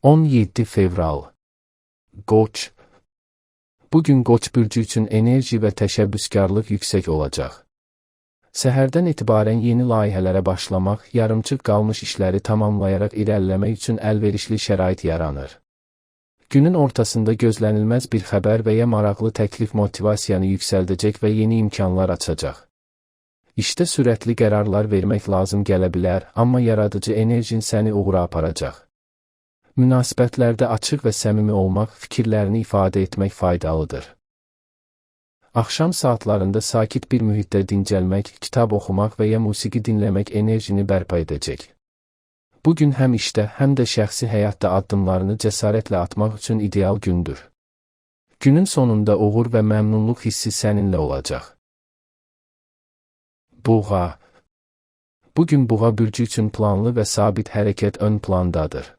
17 fevral. Qoç. Bugün Qoç bürcü üçün enerji və təşəbbüskarlıq yüksək olacaq. Səhərdən etibarən yeni layihələrə başlamaq, yarımçıq qalmış işləri tamamlayaraq irəliləmək üçün əlverişli şərait yaranır. Günün ortasında gözlənilməz bir xəbər və ya maraqlı təklif motivasiyanı yüksəldəcək və yeni imkanlar açacaq. İşdə sürətli qərarlar vermək lazım gələ bilər, amma yaradıcı enerjin səni uğura aparacaq. Münasibətlərdə açıq və səmimi olmaq, fikirlərini ifadə etmək faydalıdır. Axşam saatlarında sakit bir mühitdə dincəlmək, kitab oxumaq və ya musiqi dinləmək enerjini bərpa edəcək. Bugün həm işdə, həm də şəxsi həyatda addımlarını cəsarətlə atmaq üçün ideal gündür. Günün sonunda uğur və məmnunluq hissi səninlə olacaq. Buğa. Bugün Buğa bürcü üçün planlı və sabit hərəkət ön plandadır.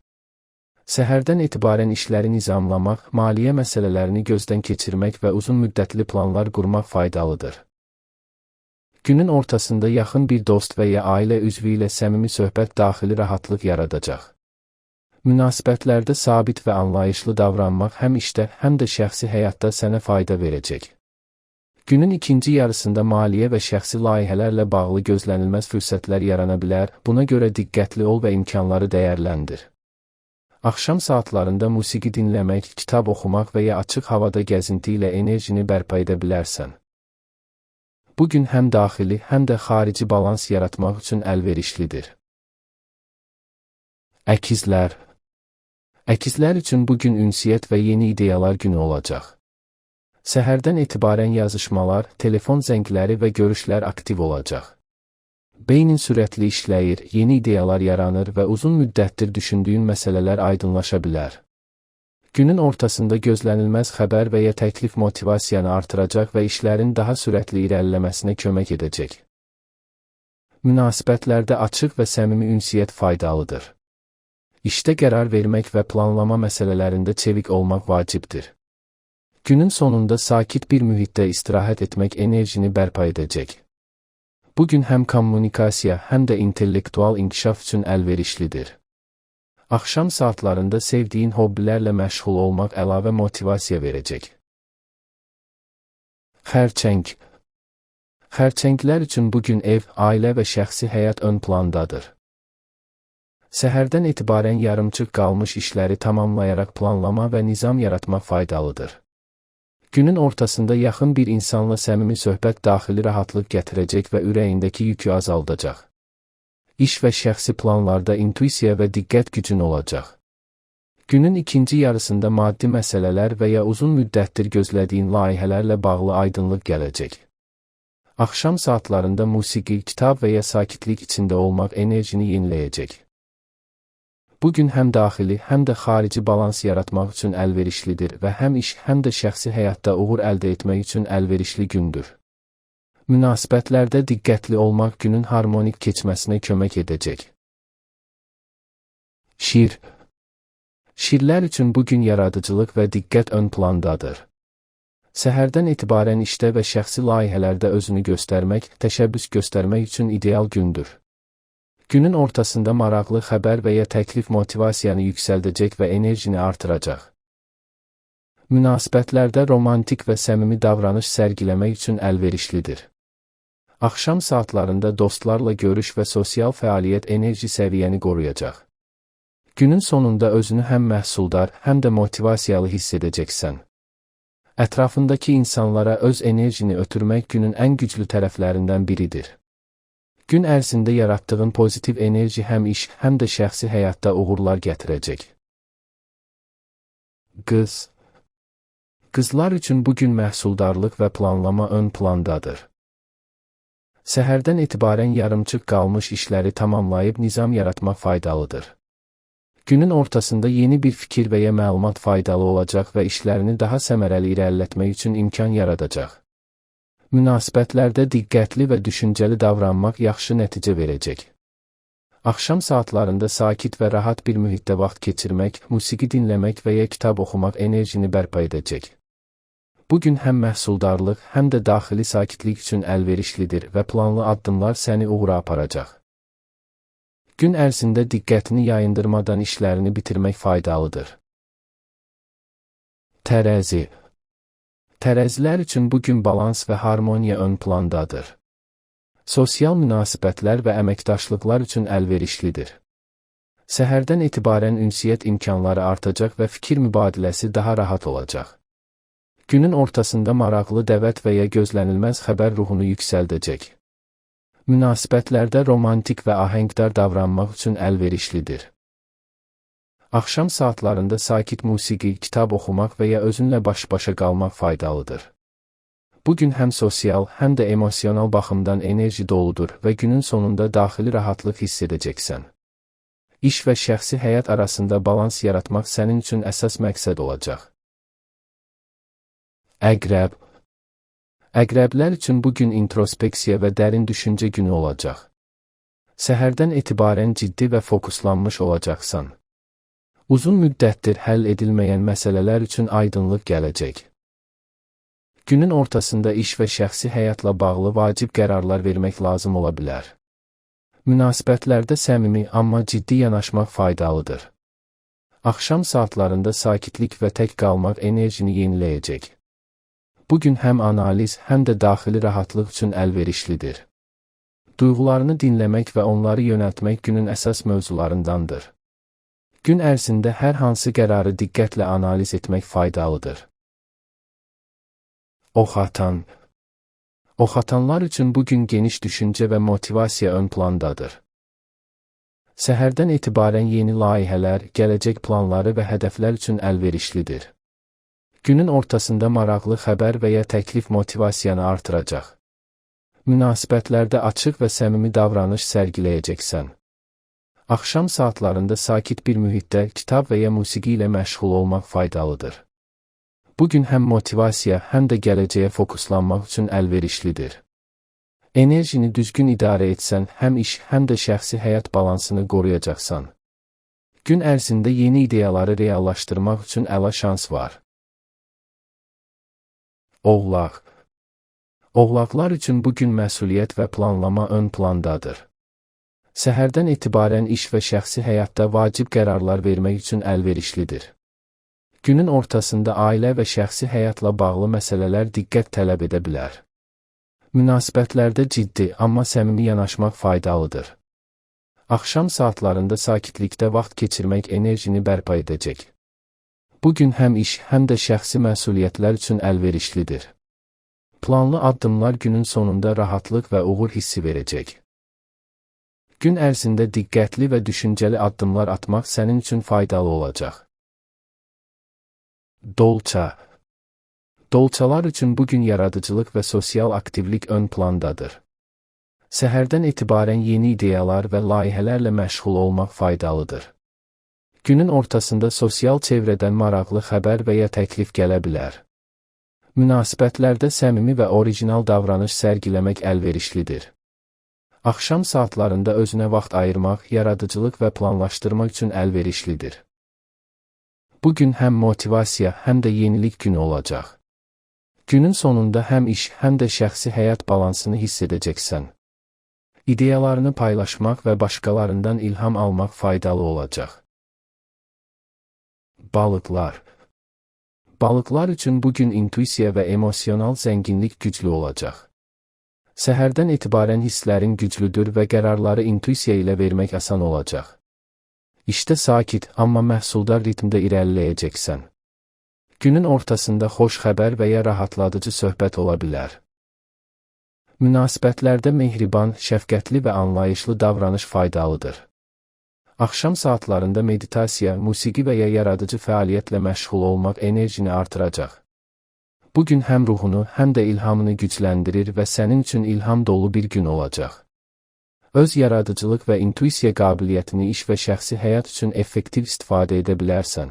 Səhərdən etibarən işləri nizamlamaq, maliyyə məsələlərini gözdən keçirmək və uzun müddətli planlar qurmaq faydalıdır. Günün ortasında yaxın bir dost və ya ailə üzvü ilə səmimi söhbət daxili rahatlıq yaradacaq. Münasibətlərdə sabit və anlayışlı davranmaq həm işdə, həm də şəxsi həyatda sənə fayda verəcək. Günün ikinci yarısında maliyyə və şəxsi layihələrlə bağlı gözlənilməz fürsətlər yarana bilər, buna görə diqqətli ol və imkanları dəyərləndir. Axşam saatlarında musiqi dinləmək, kitab oxumaq və ya açıq havada gəzinti ilə enerjini bərpa edə bilərsən. Bugün həm daxili, həm də xarici balans yaratmaq üçün əlverişlidir. Əkizlər. Əkizlər üçün bugün ünsiyyət və yeni ideyalar günü olacaq. Səhərdən etibarən yazışmalar, telefon zəngləri və görüşlər aktiv olacaq. Beynin sürətli işləyir, yeni ideyalar yaranır və uzun müddətdir düşündüyün məsələlər aydınlaşa bilər. Günün ortasında gözlənilməz xəbər və ya təklif motivasiyanı artıracaq və işlərin daha sürətli irəliləməsinə kömək edəcək. Münasibətlərdə açıq və səmimi ünsiyyət faydalıdır. İşdə qərar vermək və planlama məsələlərində çevik olmaq vacibdir. Günün sonunda sakit bir mühitdə istirahət etmək enerjini bərpa edəcək. Bugün həm kommunikasiya, həm də intellektual inkişaf üçün əlverişlidir. Axşam saatlarında sevdiyin hobbilərlə məşğul olmaq əlavə motivasiya verəcək. Xərçəng. Xərçənglər üçün bugün ev, ailə və şəxsi həyat ön plandadır. Səhərdən etibarən yarımçıq qalmış işləri tamamlayaraq planlama və nizam yaratmaq faydalıdır. Günün ortasında yaxın bir insanla səmimi söhbət daxili rahatlıq gətirəcək və ürəyindəki yükü azaldacaq. İş və şəxsi planlarda intuisiya və diqqət gücün olacaq. Günün ikinci yarısında maddi məsələlər və ya uzun müddətdir gözlədiyin layihələrlə bağlı aydınlıq gələcək. Axşam saatlarında musiqi, kitab və ya sakitlik içində olmaq enerjini yeniləyəcək. Bugün həm daxili, həm də xarici balans yaratmaq üçün əlverişlidir və həm iş, həm də şəxsi həyatda uğur əldə etmək üçün əlverişli gündür. Münasibətlərdə diqqətli olmaq günün harmonik keçməsinə kömək edəcək. Şir. Şirlər üçün bugün yaradıcılıq və diqqət ön plandadır. Səhərdən etibarən işdə və şəxsi layihələrdə özünü göstərmək, təşəbbüs göstərmək üçün ideal gündür. Günün ortasında maraqlı xəbər və ya təklif motivasiyanı yüksəldəcək və enerjini artıracaq. Münasibətlərdə romantik və səmimi davranış sərgiləmək üçün əlverişlidir. Axşam saatlarında dostlarla görüş və sosial fəaliyyət enerji səviyyəni qoruyacaq. Günün sonunda özünü həm məhsuldar, həm də motivasiyalı hiss edəcəksən. Ətrafındakı insanlara öz enerjini ötürmək günün ən güclü tərəflərindən biridir. Gün ərzində yaratdığın pozitiv enerji həm iş, həm də şəxsi həyatda uğurlar gətirəcək. Qız. Qızlar üçün bugün məhsuldarlıq və planlama ön plandadır. Səhərdən etibarən yarımçıq qalmış işləri tamamlayıb nizam yaratmaq faydalıdır. Günün ortasında yeni bir fikir və ya məlumat faydalı olacaq və işlərini daha səmərəli irəlilətmək üçün imkan yaradacaq. Münasibətlərdə diqqətli və düşüncəli davranmaq yaxşı nəticə verəcək. Axşam saatlarında sakit və rahat bir mühitdə vaxt keçirmək, musiqi dinləmək və ya kitab oxumaq enerjini bərpa edəcək. Bugün həm məhsuldarlıq, həm də daxili sakitlik üçün əlverişlidir və planlı addımlar səni uğura aparacaq. Gün ərzində diqqətini yayındırmadan işlərini bitirmək faydalıdır. Tərəzi. Tərəzilər üçün bu gün balans və harmoniya ön plandadır. Sosial münasibətlər və əməkdaşlıqlar üçün əlverişlidir. Səhərdən etibarən ünsiyyət imkanları artacaq və fikir mübadiləsi daha rahat olacaq. Günün ortasında maraqlı dəvət və ya gözlənilməz xəbər ruhunu yüksəldəcək. Münasibətlərdə romantik və ahəngdar davranmaq üçün əlverişlidir. Axşam saatlarında sakit musiqi, kitab oxumaq və ya özünlə baş-başa qalmaq faydalıdır. Bugün həm sosial, həm də emosional baxımdan enerji doludur və günün sonunda daxili rahatlıq hiss edəcəksən. İş və şəxsi həyat arasında balans yaratmaq sənin üçün əsas məqsəd olacaq. Əqrəb. Əqrəblər üçün bugün introspeksiya və dərin düşüncə günü olacaq. Səhərdən etibarən ciddi və fokuslanmış olacaqsan. Uzun müddətdir həll edilməyən məsələlər üçün aydınlıq gələcək. Günün ortasında iş və şəxsi həyatla bağlı vacib qərarlar vermək lazım ola bilər. Münasibətlərdə səmimi, amma ciddi yanaşmaq faydalıdır. Axşam saatlarında sakitlik və tək qalmaq enerjini yeniləyəcək. Bugün həm analiz, həm də daxili rahatlıq üçün əlverişlidir. Duyğularını dinləmək və onları yönəltmək günün əsas mövzularındandır. Gün ərzində hər hansı qərarı diqqətlə analiz etmək faydalıdır. Oxatan. Oxatanlar üçün bugün geniş düşüncə və motivasiya ön plandadır. Səhərdən etibarən yeni layihələr, gələcək planları və hədəflər üçün əlverişlidir. Günün ortasında maraqlı xəbər və ya təklif motivasiyanı artıracaq. Münasibətlərdə açıq və səmimi davranış sərgiləyəcəksən. Axşam saatlarında sakit bir mühitdə kitab və ya musiqi ilə məşğul olmaq faydalıdır. Bugün həm motivasiya, həm də gələcəyə fokuslanmaq üçün əlverişlidir. Enerjini düzgün idarə etsən, həm iş, həm də şəxsi həyat balansını qoruyacaqsan. Gün ərzində yeni ideyaları reallaşdırmaq üçün əla şans var. Oğlaq. Oğlaqlar üçün bugün məsuliyyət və planlama ön plandadır. Səhərdən etibarən iş və şəxsi həyatda vacib qərarlar vermək üçün əlverişlidir. Günün ortasında ailə və şəxsi həyatla bağlı məsələlər diqqət tələb edə bilər. Münasibətlərdə ciddi, amma səmimi yanaşmaq faydalıdır. Axşam saatlarında sakitlikdə vaxt keçirmək enerjini bərpa edəcək. Bugün həm iş, həm də şəxsi məsuliyyətlər üçün əlverişlidir. Planlı addımlar günün sonunda rahatlıq və uğur hissi verəcək. Gün ərzində diqqətli və düşüncəli addımlar atmaq sənin üçün faydalı olacaq. Dolça. Dolçalar üçün bugün yaradıcılıq və sosial aktivlik ön plandadır. Səhərdən etibarən yeni ideyalar və layihələrlə məşğul olmaq faydalıdır. Günün ortasında sosial çevrədən maraqlı xəbər və ya təklif gələ bilər. Münasibətlərdə səmimi və orijinal davranış sərgiləmək əlverişlidir. Axşam saatlarında özünə vaxt ayırmaq, yaradıcılıq və planlaşdırmaq üçün əlverişlidir. Bugün həm motivasiya, həm də yenilik günü olacaq. Günün sonunda həm iş, həm də şəxsi həyat balansını hiss edəcəksən. İdeyalarını paylaşmaq və başqalarından ilham almaq faydalı olacaq. Balıqlar. Balıqlar üçün bugün intuisiya və emosional zənginlik güclü olacaq. Səhərdən etibarən hisslərin güclüdür və qərarları intuisiya ilə vermək asan olacaq. İşdə sakit, amma məhsuldar ritmdə irəliləyəcəksən. Günün ortasında xoş xəbər və ya rahatladıcı söhbət ola bilər. Münasibətlərdə mehriban, şəfqətli və anlayışlı davranış faydalıdır. Axşam saatlarında meditasiya, musiqi və ya yaradıcı fəaliyyətlə məşğul olmaq enerjini artıracaq. Bugün həm ruhunu, həm də ilhamını gücləndirir və sənin üçün ilham dolu bir gün olacaq. Öz yaradıcılıq və intuisiya qabiliyyətini iş və şəxsi həyat üçün effektiv istifadə edə bilərsən.